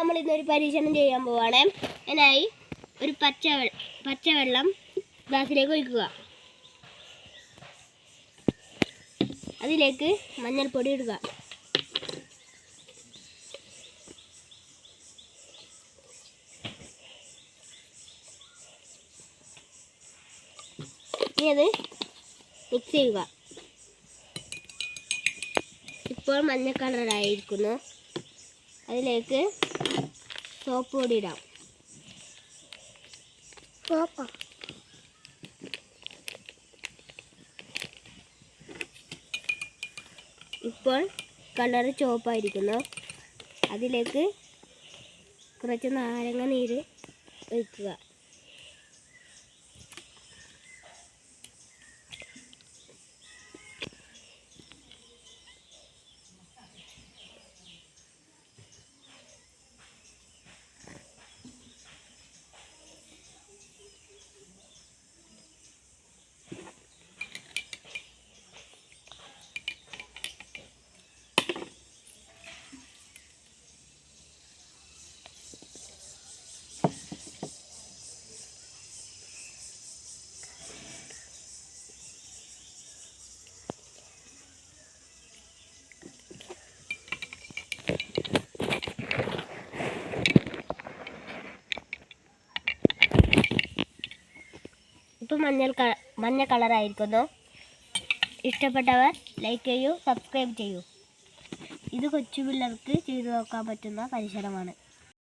നമ്മൾ ഇന്നൊരു പരീക്ഷണം ചെയ്യാൻ പോവാണ്. അതിനായി ഒരു പച്ചവെള്ളം ഗ്ലാസ്സിലേക്ക് ഒഴിക്കുക. അതിലേക്ക് മഞ്ഞൾപ്പൊടി ഇടുക. ഇനി അത് മിക്സ് ചെയ്യുക. ഇപ്പോൾ മഞ്ഞ കളറായിരിക്കുന്നു. അതിലേക്ക് സോപ്പ് പൊടി ഇടാം. ഇപ്പോൾ കളറ് ചുവപ്പായിരിക്കുന്നു. അതിലേക്ക് കുറച്ച് നാരങ്ങ നീര് ഒഴിക്കുക. ഇപ്പോൾ മഞ്ഞ കളറായിരിക്കുന്നു. ഇഷ്ടപ്പെട്ടവർ ലൈക്ക് ചെയ്യൂ, സബ്സ്ക്രൈബ് ചെയ്യൂ. ഇത് കൊച്ചു പിള്ളേർക്ക് ചെയ്തു നോക്കാൻ പറ്റുന്ന പരീക്ഷണമാണ്.